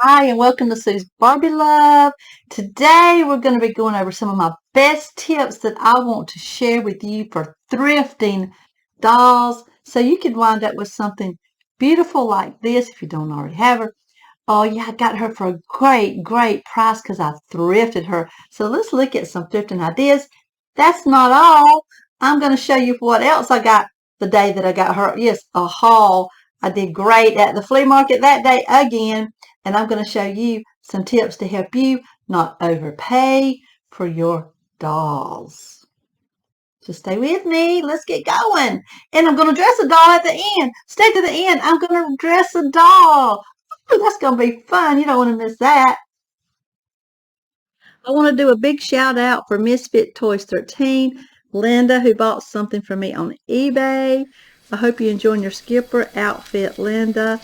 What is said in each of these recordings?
Hi, and welcome to Sue's Barbie Love. Today, we're going to be going over some of my best tips that I want to share with you for thrifting dolls so you can wind up with something beautiful like this if you don't already have her. Oh, yeah, I got her for a great price because I thrifted her. So let's look at some thrifting ideas. That's not all. I'm going to show you what else I got the day that I got her. Yes, a haul. I did great at the flea market that day again. And I'm going to show you some tips to help you not overpay for your dolls. So stay with me. Let's get going. And I'm going to dress a doll at the end. Stay to the end. I'm going to dress a doll. Ooh, that's going to be fun. You don't want to miss that. I want to do a big shout out for Misfit Toys 13, Linda, who bought something for me on eBay. I hope you enjoyed your skipper outfit, Linda.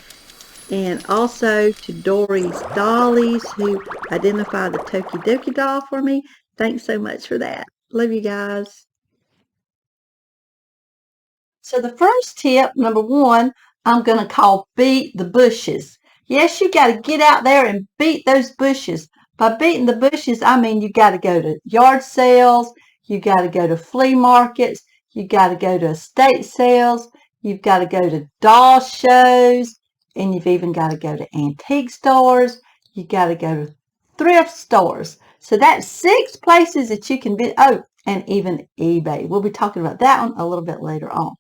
And also to Dory's Dollies, who identified the Tokidoki doll for me. Thanks so much for that. Love you guys. So the first tip, number one, I'm going to call beat the bushes. Yes, you got to get out there and beat those bushes. By beating the bushes, I mean you got to go to yard sales, you got to go to flea markets, you got to go to estate sales, you've got to go to doll shows, and you've even got to go to antique stores, you got to go to thrift stores. So that's 6 places that you can be. Oh, and even eBay. We'll be talking about that one a little bit later on.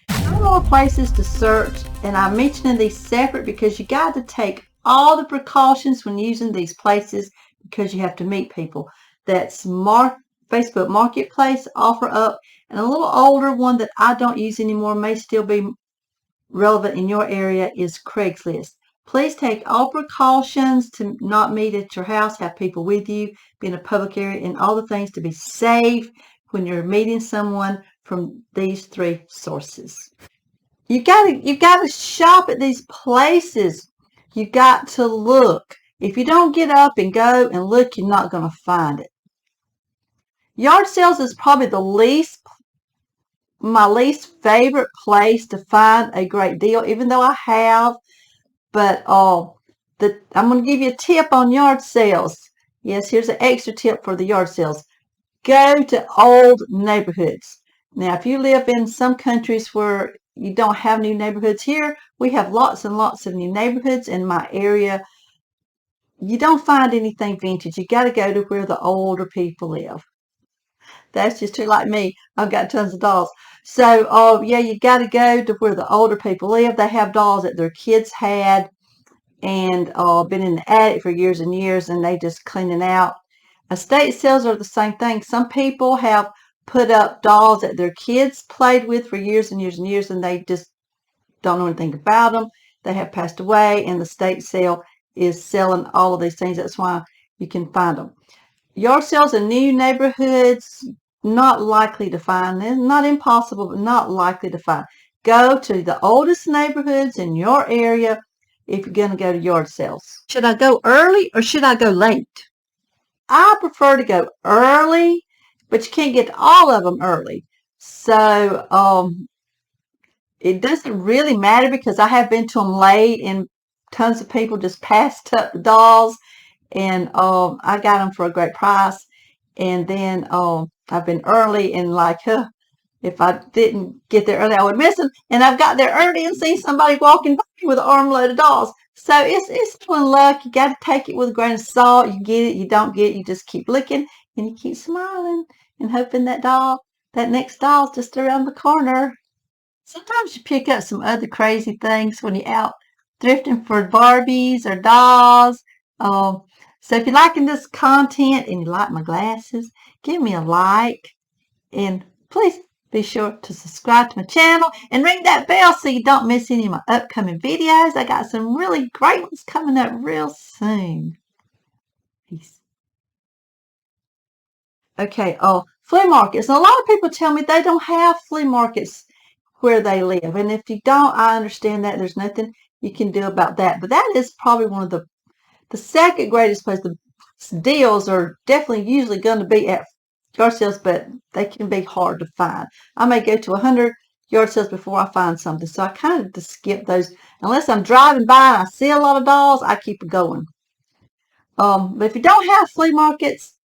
There are more places to search, and I'm mentioning these separate because you got to take all the precautions when using these places because you have to meet people. That's Facebook Marketplace, OfferUp, and a little older one that I don't use anymore, may still be relevant in your area, is Craigslist. Please take all precautions to not meet at your house, have people with you, be in a public area, and all the things to be safe when you're meeting someone from these 3 sources. You gotta shop at these places. You got to look. If you don't get up and go and look, you're not going to find it. Yard sales is probably my least favorite place to find a great deal, even though I have. But I'm going to give you a tip on yard sales. Yes, here's an extra tip for the yard sales. Go to old neighborhoods. Now, if you live in some countries where you don't have new neighborhoods, here we have lots and lots of new neighborhoods in my area. You don't find anything vintage. You got to go to where the older people live. That's just too like me. I've got tons of dolls. So, yeah, you got to go to where the older people live. They have dolls that their kids had and been in the attic for years and years, and they just cleaning out. Estate sales are the same thing. Some people have put up dolls that their kids played with for years and years and years, and they just don't know anything about them. They have passed away, and the estate sale is selling all of these things. That's why you can find them. Yard sales in new neighborhoods, not likely to find. Not impossible, but not likely to find. Go to the oldest neighborhoods in your area if you're going to go to yard sales. Should I go early or should I go late? I prefer to go early, but you can't get to all of them early. So it doesn't really matter because I have been to them late and tons of people just passed up the dolls and I got them for a great price. And then I've been early and like, if I didn't get there early, I would miss them. And I've got there early and seen somebody walking by with an armload of dolls. So it's twin luck. You got to take it with a grain of salt. You get it, you don't get it. You just keep looking and you keep smiling and hoping that next doll's just around the corner. Sometimes you pick up some other crazy things when you're out thrifting for Barbies or dolls. Um, so if you're liking this content and you like my glasses, give me a like and please be sure to subscribe to my channel and ring that bell so you don't miss any of my upcoming videos. I got some really great ones coming up real soon. Peace. Okay, flea markets. And a lot of people tell me they don't have flea markets where they live. And if you don't, I understand that. There's nothing you can do about that. But that is probably one of the second greatest place. The deals are definitely usually going to be at yard sales, but they can be hard to find. I may go to 100 yard sales before I find something. So I kind of just skip those. Unless I'm driving by and I see a lot of dolls, I keep going. But if you don't have flea markets,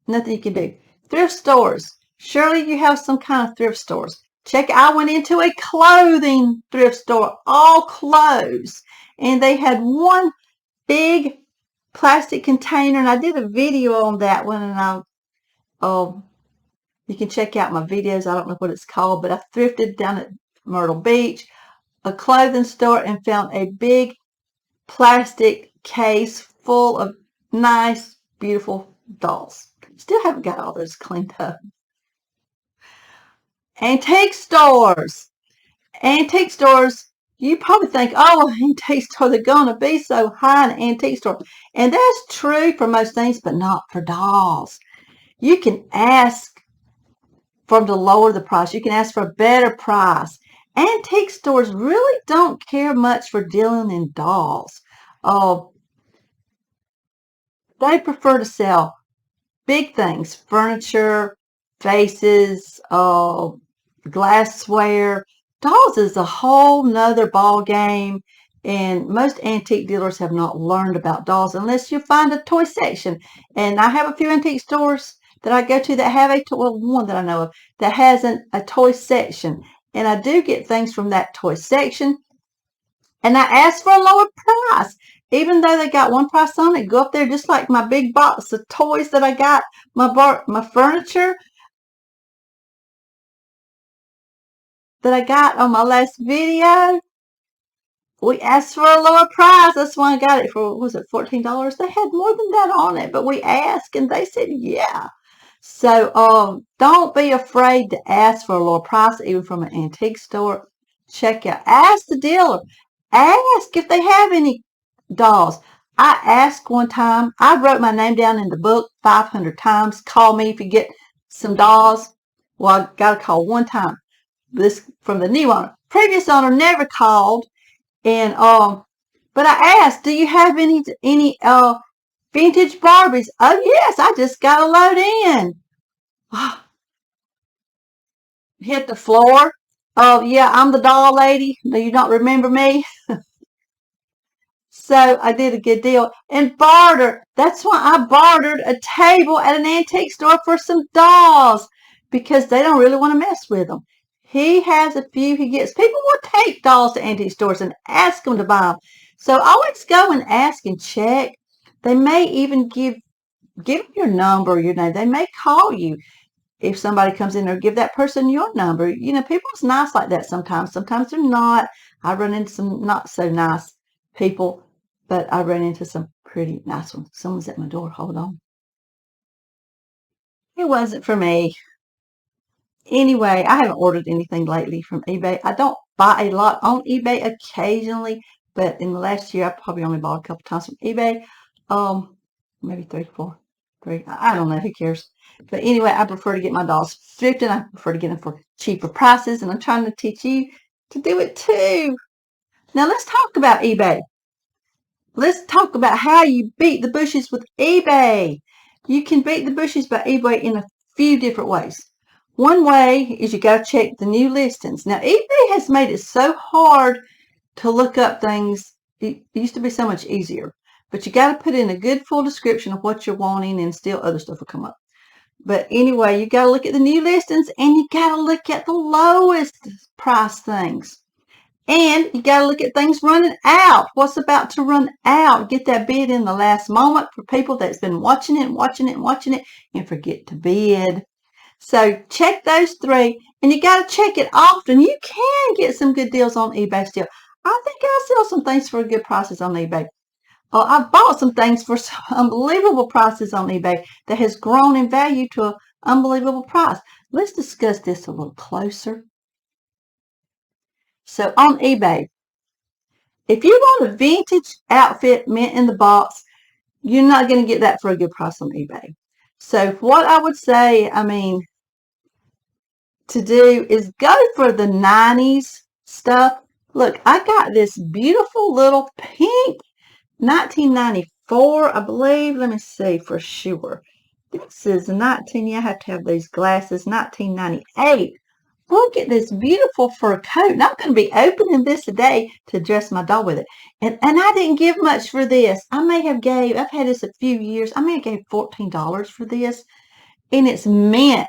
nothing you can do. Thrift stores. Surely you have some kind of thrift stores. I went into a clothing thrift store, all clothes, and they had one big plastic container, and I did a video on that one, and you can check out my videos. I don't know what it's called, but I thrifted down at Myrtle Beach, a clothing store, and found a big plastic case full of nice, beautiful dolls. Still haven't got all those cleaned up. Antique stores. Antique stores, you probably think, oh, antique store, they're going to be so high in an antique store. And that's true for most things, but not for dolls. You can ask for them to lower the price. You can ask for a better price. Antique stores really don't care much for dealing in dolls. They prefer to sell big things, furniture, vases, glassware. Dolls is a whole nother ball game, and most antique dealers have not learned about dolls unless you find a toy section. And I have a few antique stores that I go to that have one that I know of that has a toy section, and I do get things from that toy section, and I ask for a lower price. Even though they got one price on it, go up there just like my big box of toys that I got, my furniture that I got on my last video. We asked for a lower price. That's why I got it for, was it $14? They had more than that on it, but we asked and they said, yeah. So don't be afraid to ask for a lower price, even from an antique store. Check out. Ask the dealer. Ask if they have any dolls. I asked one time. I wrote my name down in the book 500 times. Call me if you get some dolls. Well, I got a call one time. This from the new owner. Previous owner never called. And but I asked, do you have any vintage Barbies? Oh yes, I just got a load in. Hit the floor. Oh yeah, I'm the doll lady. Do you not remember me? So I did a good deal. And barter. That's why I bartered a table at an antique store for some dolls, because they don't really want to mess with them. He has a few he gets. People will take dolls to antique stores and ask them to buy them. So always go and ask and check. They may even give them your number, your name. They may call you if somebody comes in, or give that person your number. You know, people's nice like that sometimes. Sometimes they're not. I run into some not so nice people, but I ran into some pretty nice ones. Someone's at my door. Hold on. It wasn't for me. Anyway, I haven't ordered anything lately from eBay. I don't buy a lot on eBay occasionally, but in the last year, I probably only bought a couple times from eBay. Maybe three, four, three. I don't know. Who cares? But anyway, I prefer to get my dolls thrifted. I prefer to get them for cheaper prices, and I'm trying to teach you to do it too. Now, let's talk about eBay. Let's talk about how you beat the bushes with eBay. You can beat the bushes by eBay in a few different ways. One way is you got to check the new listings. Now, eBay has made it so hard to look up things. It used to be so much easier. But you got to put in a good full description of what you're wanting, and still other stuff will come up. But anyway, you got to look at the new listings, and you got to look at the lowest price things. And you got to look at things running out. What's about to run out? Get that bid in the last moment for people that's been watching it, and forget to bid. So check those three, and you got to check it often. You can get some good deals on eBay still. I think I sell some things for good prices on eBay. I bought some things for some unbelievable prices on eBay that has grown in value to an unbelievable price. Let's discuss this a little closer. So on eBay, if you want a vintage outfit mint in the box, you're not going to get that for a good price on eBay. So what I would say, to do is go for the 90s stuff. Look, I got this beautiful little pink 1994, I believe. Let me see for sure. This is 19, I have to have these glasses, 1998. look at this beautiful fur coat. And I'm going to be opening this today to dress my dog with it. And I didn't give much for this. I've had this a few years. I may have gave $14 for this. And it's mint.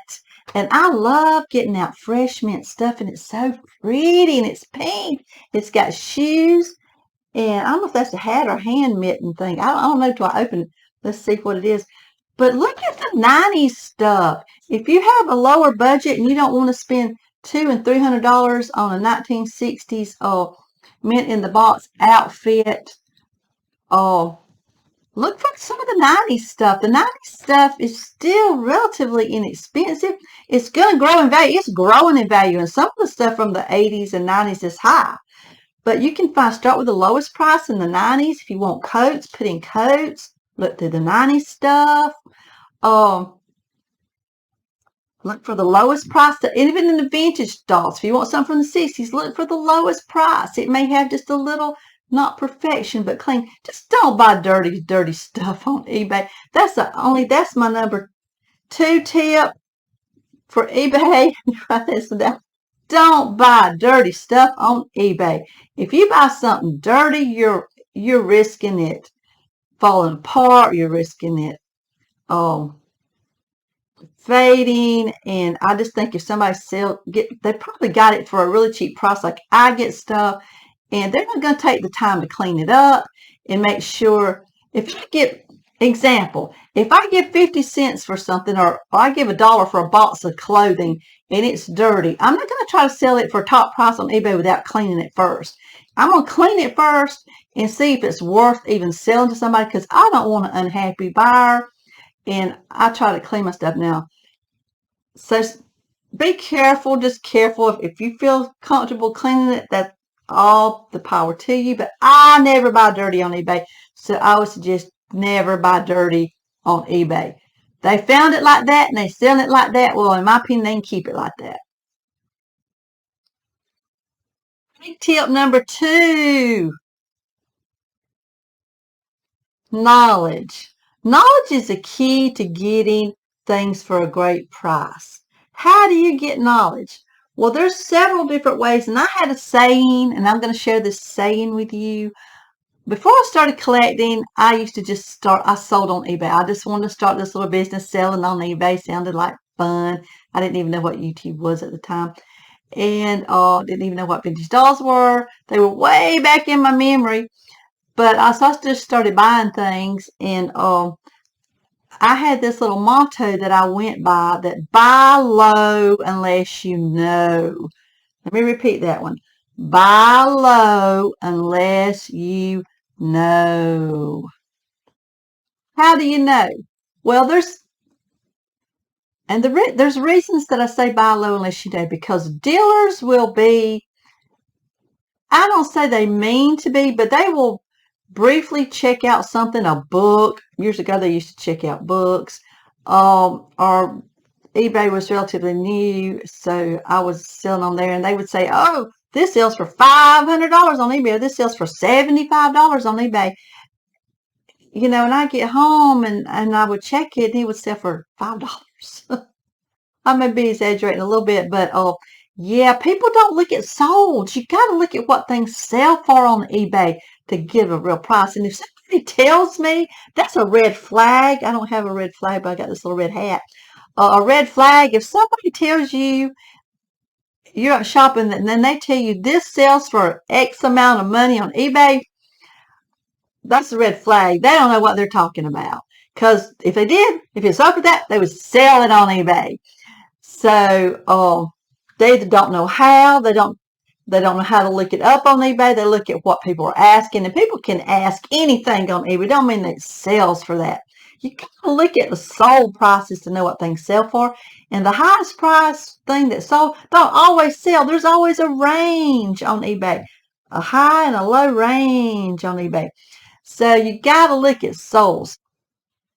And I love getting out fresh mint stuff. And it's so pretty. And it's pink. It's got shoes. And I don't know if that's a hat or hand mitten thing. I don't know till I open it. Let's see what it is. But look at the 90s stuff. If you have a lower budget and you don't want to spend $200 and $300 on a 1960s mint in the box outfit, look for some of the 90s stuff. The 90s stuff is still relatively inexpensive. It's going to grow in value. It's growing in value. And some of the stuff from the 80s and 90s is high. But you can start with the lowest price in the 90s. If you want coats, put in coats. Look through the 90s stuff. Look for the lowest price. Even in the vintage dolls, if you want something from the 60s, look for the lowest price. It may have just a little, not perfection, but clean. Just don't buy dirty stuff on eBay. That's my number 2 tip for eBay. Write this down. Don't buy dirty stuff on eBay. If you buy something dirty, you're risking it falling apart. You're risking it fading. And I just think if somebody they probably got it for a really cheap price, like I get stuff, and they're not going to take the time to clean it up and make sure. If I give 50 cents for something, or I give $1 for a box of clothing and it's dirty, I'm not going to try to sell it for a top price on eBay without cleaning it first. I'm going to clean it first and see if it's worth even selling to somebody, because I don't want an unhappy buyer, and I try to clean my stuff now. So be careful, just careful. If you feel comfortable cleaning it, that's all the power to you. But I never buy dirty on eBay, so I would suggest never buy dirty on eBay. They found it like that and they selling it like that. Well, in my opinion, they can keep it like that. Tip number 2, knowledge. Knowledge is the key to getting things for a great price. How do you get knowledge? Well, there's several different ways, and I had a saying, and I'm going to share this saying with you. Before I started collecting, I used to I sold on eBay. I just wanted to start this little business selling on eBay. Sounded like fun. I didn't even know what YouTube was at the time. And didn't even know what vintage dolls were. They were way back in my memory. But I just started buying things, and I had this little motto that I went by, that buy low unless you know. Let me repeat that one. Buy low unless you know. How do you know? Well, there's reasons that I say buy low unless you know, because dealers will be, I don't say they mean to be, but they will briefly check out something, a book. Years ago, they used to check out books. Or eBay was relatively new, so I was selling on there, and they would say, oh, this sells for $500 on eBay, or this sells for $75 on eBay. You know, and I get home, and I would check it, and it would sell for $5. I may be exaggerating a little bit, but yeah, people don't look at solds. You got to look at what things sell for on eBay to give a real price. And if somebody tells me, that's a red flag. I don't have a red flag, but I got this little red hat. A red flag, if somebody tells you you're out shopping and then they tell you this sells for X amount of money on eBay, that's a red flag. They don't know what they're talking about. Because if they did, if it's up to that, they would sell it on eBay. So they either don't know how, they don't know how to look it up on eBay. They look at what people are asking, and people can ask anything on eBay. Don't mean that it sells for that. You gotta look at the sold prices to know what things sell for. And the highest price thing that sold don't always sell. There's always a range on eBay, a high and a low range on eBay. So you gotta look at solds.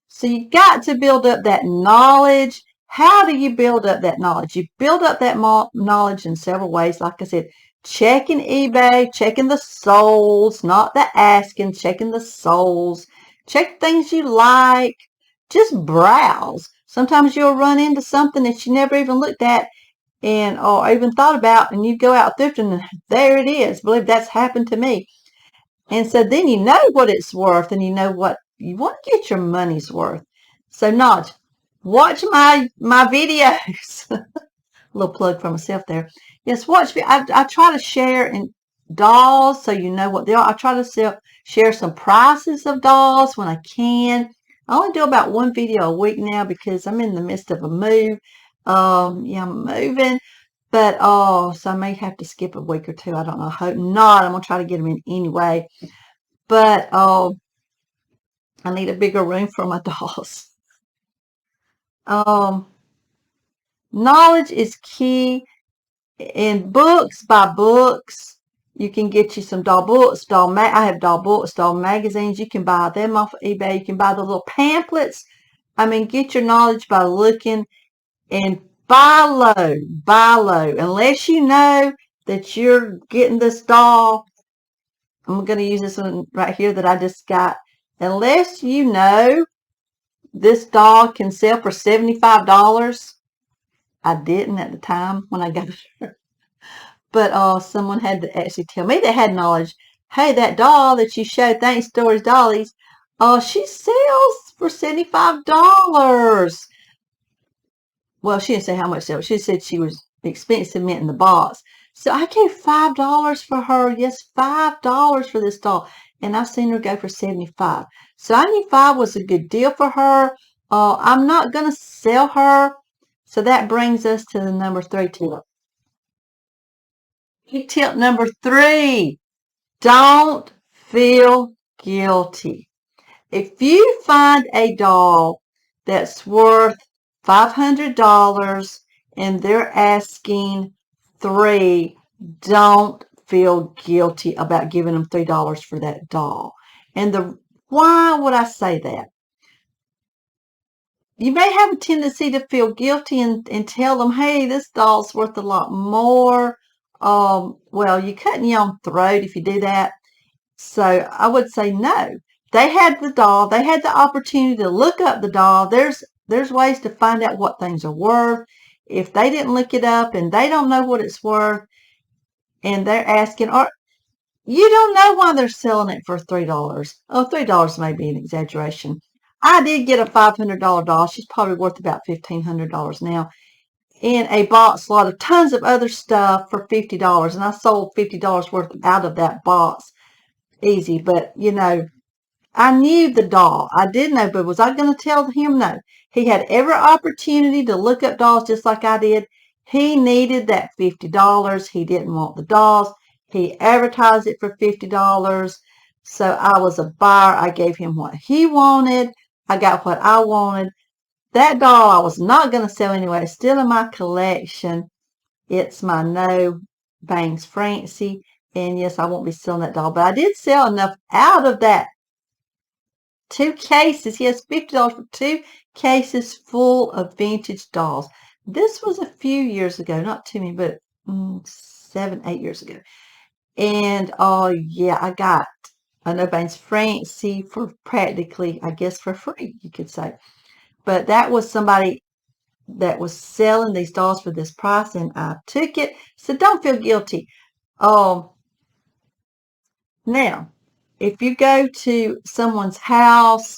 So you got to build up that knowledge. How do you build up that knowledge? You build up that knowledge in several ways. Like I said, checking eBay, checking the solds, not the asking, checking the solds. Check things you like. Just browse. Sometimes you'll run into something that you never even looked at, And or I even thought about, and you go out thrifting and there it is. I believe that's happened to me. And so then you know what it's worth and you know what you want to get your money's worth. So not watch my videos. A little plug for myself there. Yes, watch. I try to share in dolls so you know what they are. I try to share some prices of dolls when I can. I only do about one video a week now because I'm in the midst of a move. Yeah, I'm moving, but so I may have to skip a week or two. I don't know. I hope not. I'm gonna try to get them in anyway. But I need a bigger room for my dolls. Um, Knowledge is key. In books, buy books. You can get you some doll books, I have doll books, doll magazines. You can buy them off of eBay. You can buy the little pamphlets. I mean, get your knowledge by looking and buy low, buy low. Unless you know that you're getting this doll, I'm going to use this one right here that I just got. Unless you know this doll can sell for $75, I didn't at the time when I got it. But someone had to actually tell me they had knowledge. Hey, that doll that you showed, Thanks Stories Dollies, she sells for $75. Well, she didn't say how much sale. She said she was expensive mint in the box. So I gave $5 for her. Yes, $5 for this doll. And I've seen her go for 75. So I knew 5 was a good deal for her. I'm not going to sell her. So that brings us to the number 3 tip. Tip number 3, don't feel guilty. If you find a doll that's worth $500 and they're asking $3, don't feel guilty about giving them $3 for that doll. And why would I say that? You may have a tendency to feel guilty and tell them, hey, this doll's worth a lot more. Well, you're cutting your own throat if you do that. So I would say no. They had the doll. They had the opportunity to look up the doll. There's ways to find out what things are worth. If they didn't look it up and they don't know what it's worth and they're asking, or you don't know why they're selling it for $3. Oh, $3 may be an exaggeration. I did get a $500 doll. She's probably worth about $1,500 now. In a box lot of tons of other stuff for $50. And I sold $50 worth out of that box. Easy. But, I knew the doll. I did know, but was I going to tell him no? He had every opportunity to look up dolls just like I did. He needed that $50. He didn't want the dolls. He advertised it for $50. So I was a buyer. I gave him what he wanted. I got what I wanted. That doll I was not going to sell anyway. It's still in my collection. It's my No Bangs Francie. And yes, I won't be selling that doll. But I did sell enough out of that. 2 cases. He has $50 for 2 cases full of vintage dolls. This was a few years ago. Not too many, but 7, 8 years ago. And, yeah, I got a No Bangs Francie for practically, I guess, for free, you could say. But that was somebody that was selling these dolls for this price, and I took it. So don't feel guilty. Now, if you go to someone's house,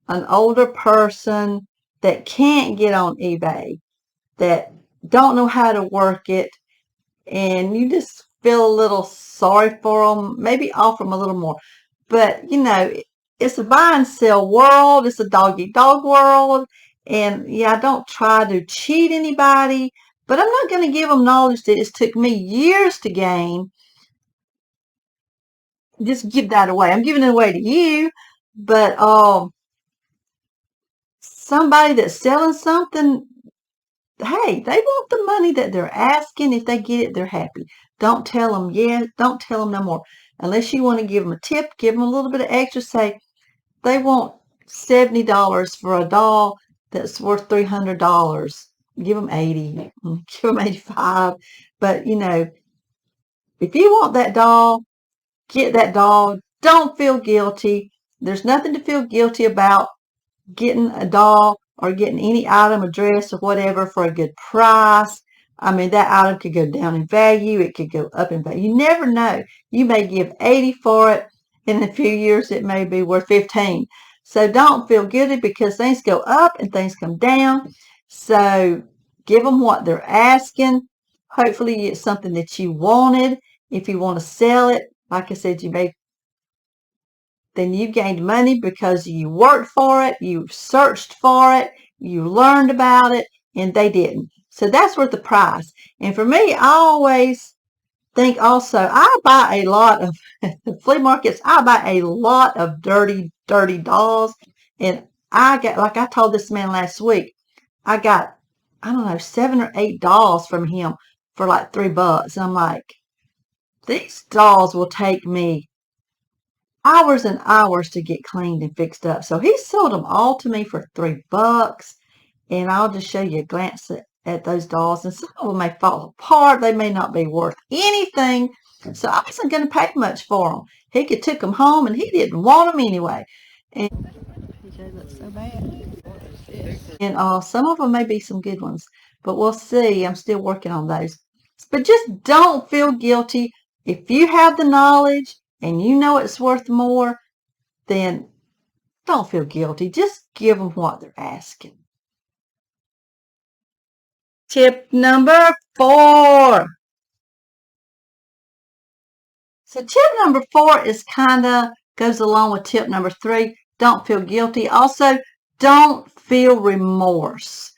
an older person that can't get on eBay, that don't know how to work it, and you just feel a little sorry for them, maybe offer them a little more. But, it's a buy and sell world. It's a dog-eat-dog world. And, yeah, I don't try to cheat anybody, but I'm not going to give them knowledge that it's took me years to gain. Just give that away. I'm giving it away to you, but somebody that's selling something, hey, they want the money that they're asking. If they get it, they're happy. Don't tell them yes. Don't tell them no more. Unless you want to give them a tip, give them a little bit of extra. Say they want $70 for a doll that's worth $300. Give them 80. Give them 85. But, if you want that doll, get that doll. Don't feel guilty. There's nothing to feel guilty about getting a doll or getting any item, a dress or whatever for a good price. I mean, that item could go down in value. It could go up in value. You never know. You may give 80 for it. In a few years, it may be worth 15. So don't feel guilty because things go up and things come down. So give them what they're asking. Hopefully it's something that you wanted. If you want to sell it, like I said, then you gained money because you worked for it, you searched for it, you learned about it, and they didn't. So that's worth the price. And for me, I always think also, I buy a lot of flea markets. I buy a lot of dirty dolls. And I got, like I told this man last week, I got, I don't know, 7 or 8 dolls from him for like $3. And I'm like, these dolls will take me hours and hours to get cleaned and fixed up. So he sold them all to me for $3. And I'll just show you a glance at those dolls. And some of them may fall apart. They may not be worth anything. So I wasn't going to pay much for them. He could took them home and he didn't want them anyway. And PJ looks so bad. And some of them may be some good ones, but we'll see. I'm still working on those. But just don't feel guilty. If you have the knowledge and you know it's worth more, then don't feel guilty. Just give them what they're asking. Tip number 4. So tip number 4 is kind of goes along with tip number 3. Don't feel guilty. Also, don't feel remorse.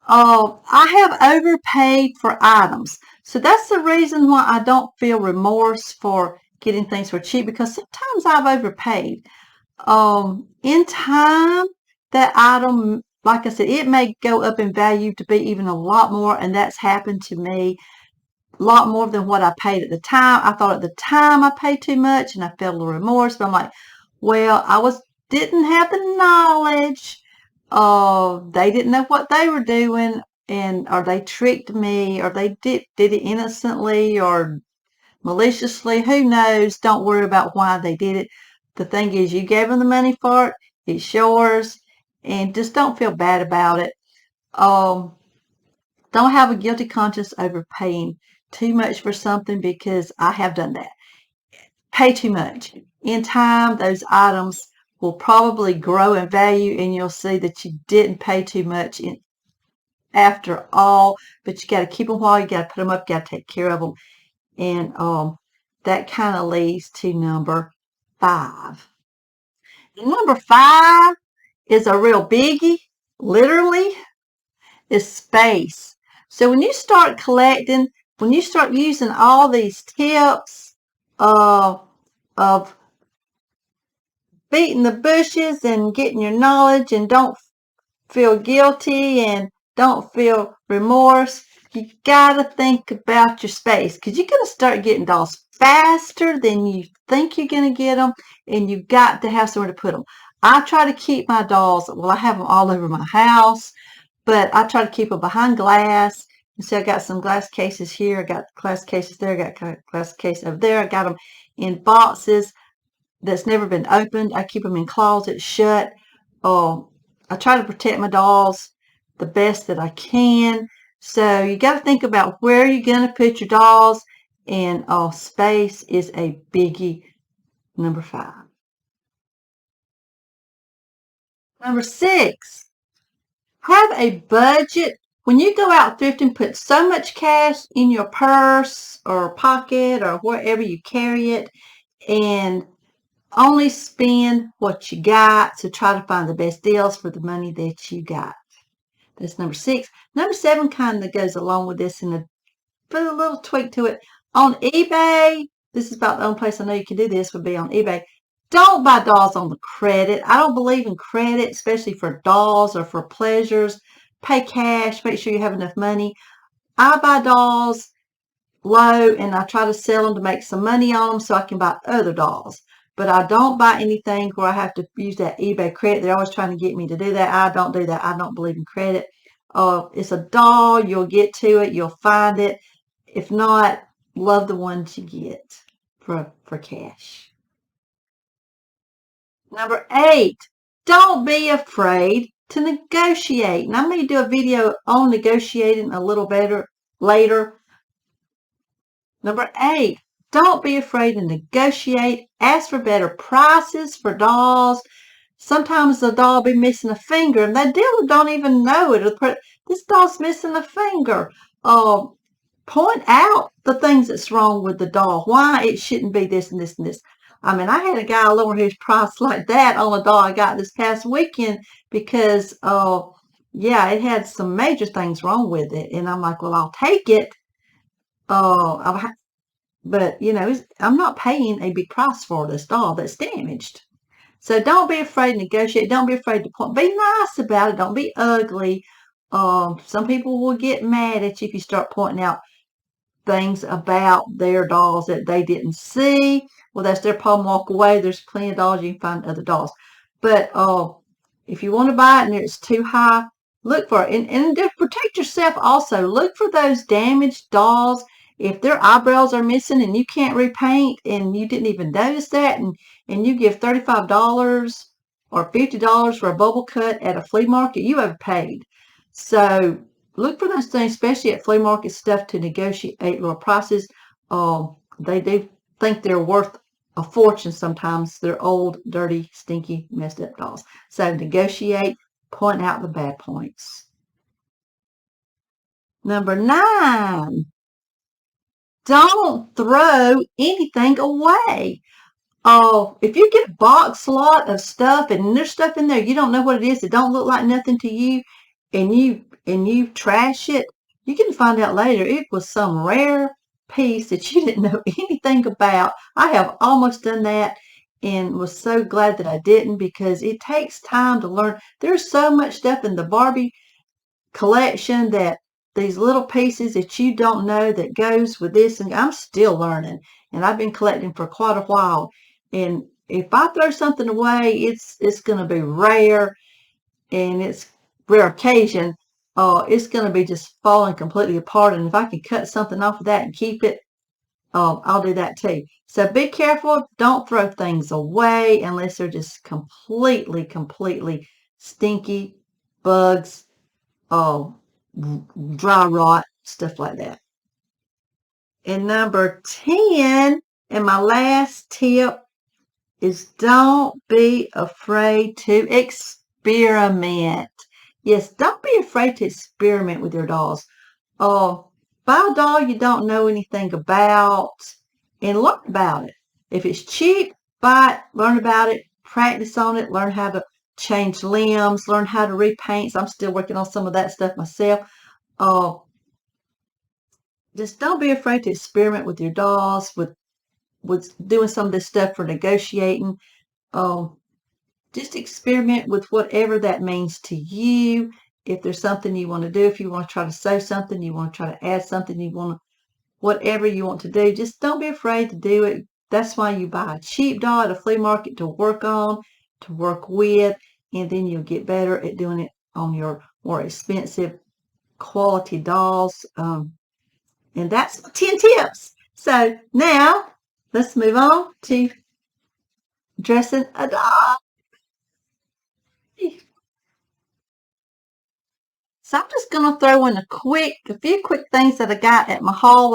I have overpaid for items. So that's the reason why I don't feel remorse for getting things for cheap, because sometimes I've overpaid. In time, that item, like I said, it may go up in value to be even a lot more, and that's happened to me. A lot more than what I paid at the time. I thought at the time I paid too much and I felt a remorse, but I'm like, well, didn't have the knowledge. They didn't know what they were doing, or they tricked me, or they did it innocently or maliciously. Who knows? Don't worry about why they did it. The thing is, you gave them the money for it. It's yours, and just don't feel bad about it. Don't have a guilty conscience over paying too much for something, because I have done that. Pay too much. In time, those items will probably grow in value, and you'll see that you didn't pay too much after all, but you got to keep them while you got to put them up, you got to take care of them. And that kind of leads to number 5. And number 5 is a real biggie, literally, is space. So when you start collecting, when you start using all these tips of beating the bushes and getting your knowledge, and don't feel guilty and don't feel remorse, you gotta think about your space, because you're gonna start getting dolls faster than you think you're gonna get them, and you got to have somewhere to put them. I try to keep my dolls, well, I have them all over my house, but I try to keep them behind glass. You see, I got some glass cases here. I got glass cases there. I got glass case over there. I got them in boxes that's never been opened. I keep them in closets shut. I try to protect my dolls the best that I can. So you got to think about where you're going to put your dolls, and space is a biggie. Number 5. Number 6. Have a budget. When you go out thrifting, put so much cash in your purse or pocket or wherever you carry it, and only spend what you got. So try to find the best deals for the money that you got. That's number 6. Number 7 kind of goes along with this, and put a little tweak to it. On eBay, this is about the only place I know you can do this, would be on eBay. Don't buy dolls on the credit. I don't believe in credit, especially for dolls or for pleasures. Pay cash. Make sure you have enough money. I buy dolls low, and I try to sell them to make some money on them so I can buy other dolls. But I don't buy anything where I have to use that eBay credit. They're always trying to get me to do that. I don't do that. I don't believe in credit. It's a doll. You'll get to it. You'll find it. If not, love the ones you get for cash. Number 8, don't be afraid to negotiate. And I'm going to do a video on negotiating a little better later. Number 8, don't be afraid to negotiate. Ask for better prices for dolls. Sometimes the doll will be missing a finger, and that dealer don't even know it. This doll's missing a finger. Point out the things that's wrong with the doll. Why it shouldn't be this and this and this. I mean, I had a guy lower his price like that on a doll I got this past weekend because, yeah, it had some major things wrong with it. And I'm like, well, I'll take it. But, you know, I'm not paying a big price for this doll that's damaged. So don't be afraid to negotiate. Don't be afraid to point. Be nice about it. Don't be ugly. Some people will get mad at you if you start pointing out things about their dolls that they didn't see. Well, that's their problem. Walk away. There's plenty of dolls. You can find other dolls. But if you want to buy it and it's too high, look for it. And to protect yourself also, look for those damaged dolls. If their eyebrows are missing and you can't repaint and you didn't even notice that, and you give $35 or $50 for a bubble cut at a flea market, you overpaid. So look for those things, especially at flea market stuff, to negotiate lower prices. They do think they're worth a fortune sometimes. They're old, dirty, stinky, messed up dolls. So negotiate, point out the bad points. Number 9, don't throw anything away. If you get a box lot of stuff and there's stuff in there you don't know what it is, it don't look like nothing to you, and you trash it, you can find out later it was some rare piece that you didn't know anything about. I have almost done that and was so glad that I didn't, because it takes time to learn. There's so much stuff in the Barbie collection that these little pieces that you don't know that goes with this, and I'm still learning, and I've been collecting for quite a while. And if I throw something away, it's going to be rare, and it's rare occasion. It's going to be just falling completely apart. And if I can cut something off of that and keep it, I'll do that too. So be careful. Don't throw things away unless they're just completely stinky, bugs, dry rot, stuff like that. And number 10, and my last tip, is don't be afraid to experiment. Yes, don't be afraid to experiment with your dolls. Buy a doll you don't know anything about and learn about it. If it's cheap, buy it, learn about it, practice on it, learn how to change limbs, learn how to repaint. So I'm still working on some of that stuff myself. Just don't be afraid to experiment with your dolls, with doing some of this stuff for negotiating. Just experiment with whatever that means to you. If there's something you want to do, if you want to try to sew something, you want to try to add something, you want to, whatever you want to do, just don't be afraid to do it. That's why you buy a cheap doll at a flea market to work on, to work with, and then you'll get better at doing it on your more expensive quality dolls. And that's 10 tips. So now let's move on to dressing a doll. So I'm just going to throw in a few quick things that I got at my haul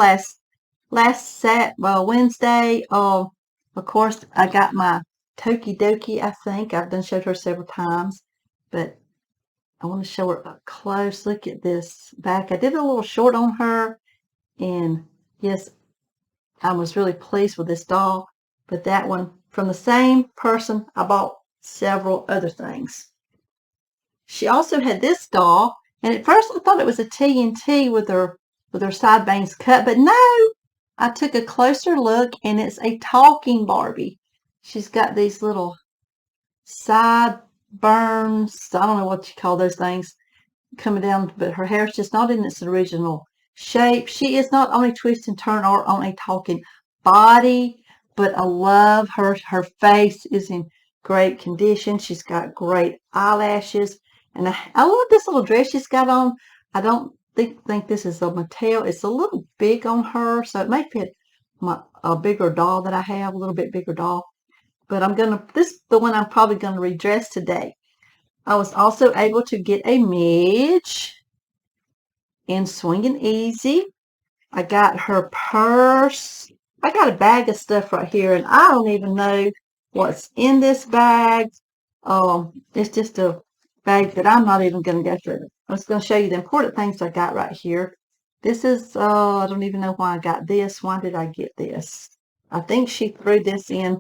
Wednesday. Of course, I got my Toki Doki, I think. I've done showed her several times, but I want to show her a close look at this back. I did a little short on her, and yes, I was really pleased with this doll. But that one, from the same person, I bought several other things. She also had this doll, and at first I thought it was a TNT with her side bangs cut, but no, I took a closer look, and it's a talking Barbie. She's got these little side burns, I don't know what you call those things, coming down, but her hair's just not in its original shape. She is not on a twist and turn or on a talking body, but I love her. Her face is in great condition. She's got great eyelashes, and I love this little dress she's got on. I don't think this is a Mattel. It's a little big on her, so it may fit a bigger doll that I have, a little bit bigger doll. But this is the one I'm probably going to redress today. I was also able to get a midge in Swingin' Easy. I got her purse. I got a bag of stuff right here, and I don't even know what's in this bag. It's just a bag that I'm not even going to go through. I'm just going to show you the important things I got right here. This is, I don't even know why I got this. Why did I get this? I think she threw this in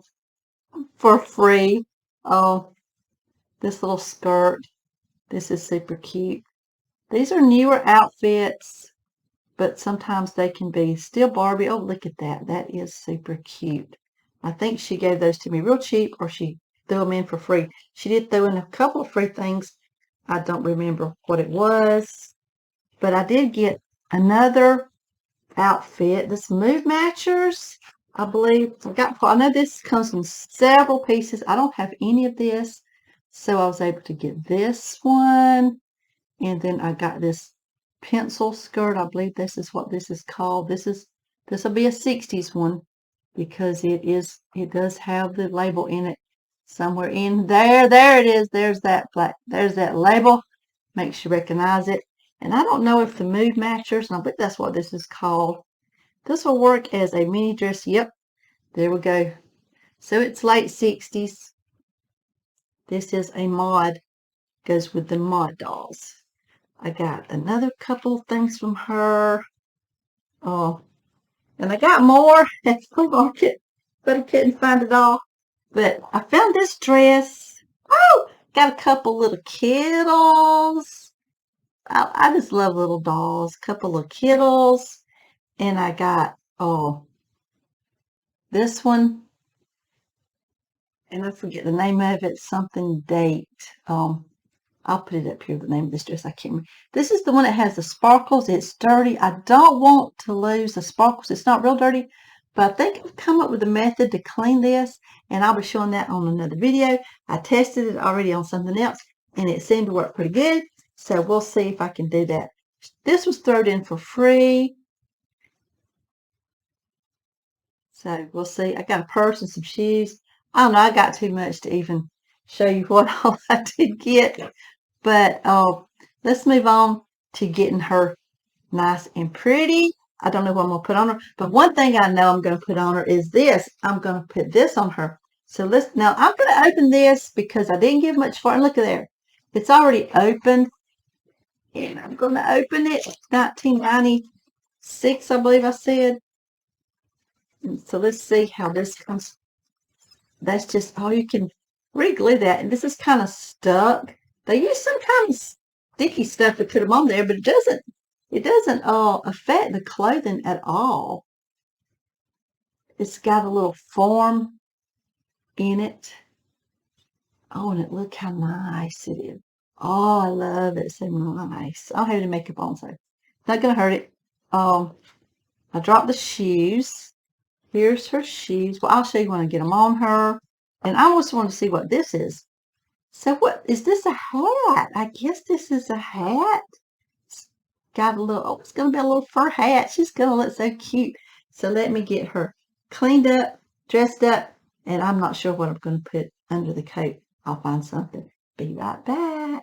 for free. Oh, this little skirt. This is super cute. These are newer outfits, but sometimes they can be still Barbie. Oh, look at that. That is super cute. I think she gave those to me real cheap, or she threw them in for free. She did throw in a couple of free things. I don't remember what it was, but I did get another outfit. This Move Matchers, I believe. I know this comes in several pieces. I don't have any of this, so I was able to get this one. And then I got this pencil skirt. I believe this is what this is called. This will be a 60s one because it does have the label in it somewhere in there. There it is. There's that label. Makes you recognize it. And I don't know if the Mood Matchers, and I bet that's what this is called. This will work as a mini dress. Yep, there we go. So it's late 60s. This is a mod. Goes with the mod dolls. I got another couple of things from her. Oh, and I got more at the flea market, but I couldn't find it all. But I found this dress. Oh, got a couple little kittles. I just love little dolls. Couple of kittles. And I got, this one. And I forget the name of it. Something date. I'll put it up here, the name of this dress. I can't remember. This is the one that has the sparkles. It's dirty. I don't want to lose the sparkles. It's not real dirty, but I think I've come up with a method to clean this, and I'll be showing that on another video. I tested it already on something else, and it seemed to work pretty good, so we'll see if I can do that. This was thrown in for free, so we'll see. I got a purse and some shoes. I don't know. I got too much to even show you what all I did get. But let's move on to getting her nice and pretty. I don't know what I'm going to put on her. But one thing I know I'm going to put on her is this. I'm going to put this on her. So now I'm going to open this because I didn't give much for it. Look at there. It's already open. And I'm going to open it. 1996, I believe I said. And so let's see how this comes. That's just, you can re-glue that. And this is kind of stuck. They use some kind of sticky stuff to put them on there, but it doesn't affect the clothing at all. It's got a little form in it. Oh, and look how nice it is. Oh, I love it. So nice. I don't have any makeup on, so it's not going to hurt it. I dropped the shoes. Here's her shoes. Well, I'll show you when I get them on her. And I almost want to see what this is. So what, is this a hat? I guess this is a hat. It's got a little, it's going to be a little fur hat. She's going to look so cute. So let me get her cleaned up, dressed up, and I'm not sure what I'm going to put under the coat. I'll find something. Be right back.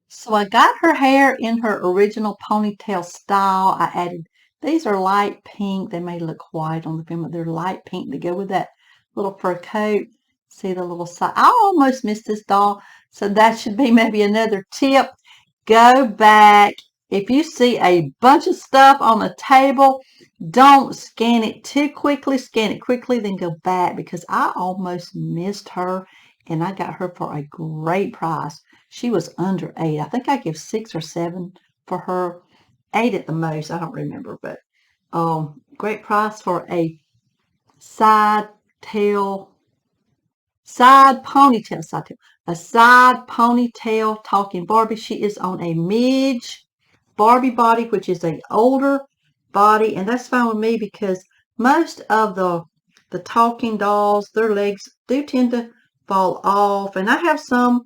So I got her hair in her original ponytail style. I added, these are light pink. They may look white on the film, but they're light pink to go with that little fur coat. See the little side. I almost missed this doll. So that should be maybe another tip. Go back. If you see a bunch of stuff on the table, don't scan it too quickly. Scan it quickly, then go back because I almost missed her and I got her for a great price. She was under $8. I think I give $6 or $7 for her. $8 at the most. I don't remember, but great price for a side ponytail talking Barbie. She is on a midge Barbie body, which is a older body, and that's fine with me because most of the talking dolls, their legs do tend to fall off, and I have some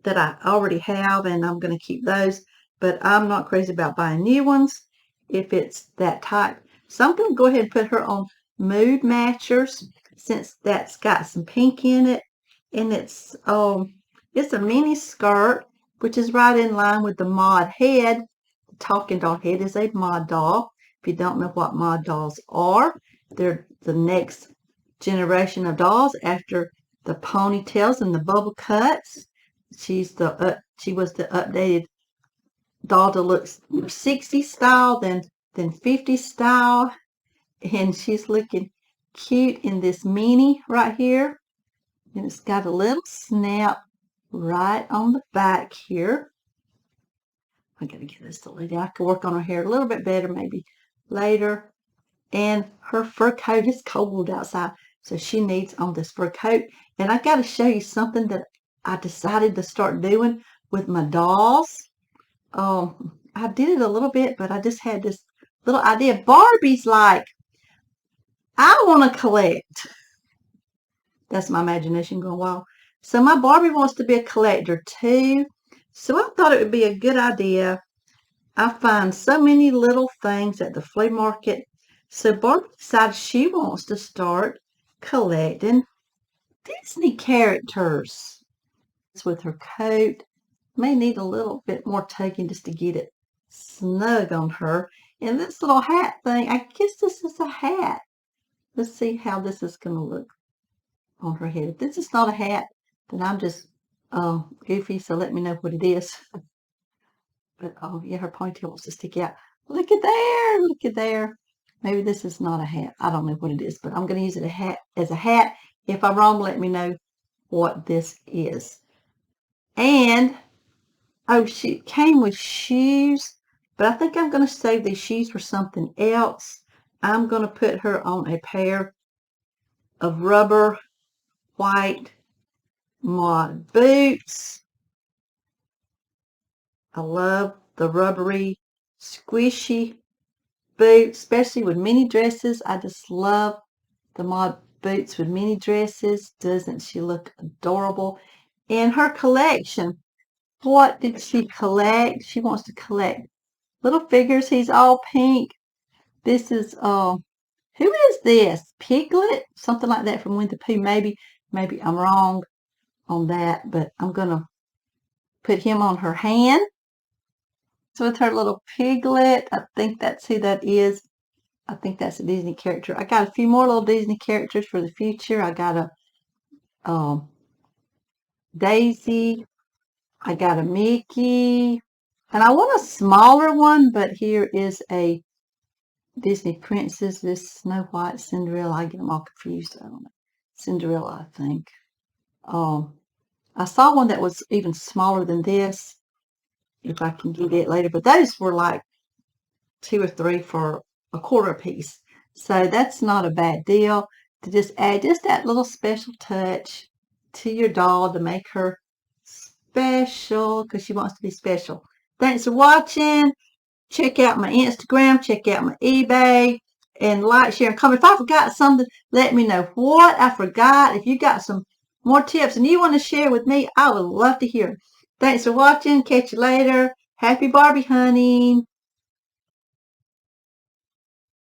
that I already have, and I'm going to keep those, but I'm not crazy about buying new ones if it's that type. So I'm going to go ahead and put her on Mood Matchers since that's got some pink in it, and it's a mini skirt, which is right in line with the mod head. talking doll head is a mod doll. If you don't know what mod dolls are, they're the next generation of dolls after the ponytails and the bubble cuts. She was the updated doll to look 60s style, then 50s style, and she's looking cute in this mini right here, and it's got a little snap right on the back here. I gotta get this deleted. I could work on her hair a little bit better maybe later. And her fur coat is cold outside, so she needs on this fur coat. And I gotta show you something that I decided to start doing with my dolls. I did it a little bit, but I just had this little idea. Barbie's like, I want to collect. That's my imagination going wild. So my Barbie wants to be a collector too. So I thought it would be a good idea. I find so many little things at the flea market. So Barbie decided she wants to start collecting Disney characters. It's with her coat. May need a little bit more tugging just to get it snug on her. And this little hat thing, I guess this is a hat. Let's see how this is going to look on her head. If this is not a hat, then I'm just goofy, so let me know what it is. But, oh, yeah, her ponytail wants to stick out. Look at there. Look at there. Maybe this is not a hat. I don't know what it is, but I'm going to use it as a hat. If I'm wrong, let me know what this is. And, oh, she came with shoes, but I think I'm going to save these shoes for something else. I'm going to put her on a pair of rubber white mod boots. I love the rubbery, squishy boots, especially with mini dresses. I just love the mod boots with mini dresses. Doesn't she look adorable? In her collection, what did she collect? She wants to collect little figures. He's all pink. This is, who is this? Piglet? Something like that from Winnie the Pooh. Maybe I'm wrong on that, but I'm going to put him on her hand. So with her little Piglet, I think that's who that is. I think that's a Disney character. I got a few more little Disney characters for the future. I got a Daisy. I got a Mickey. And I want a smaller one, but here is a Disney princess. This Snow White, Cinderella. I get them all confused. I don't know. Cinderella, I think. I saw one that was even smaller than this, if I can get it later. But those were like 2 or 3 for a quarter a piece. So that's not a bad deal to just add just that little special touch to your doll to make her special because she wants to be special. Thanks for watching. Check out my Instagram. Check out my eBay. And like, share, and comment. If I forgot something, let me know what I forgot. If you got some more tips and you want to share with me, I would love to hear. Thanks for watching. Catch you later. Happy Barbie hunting.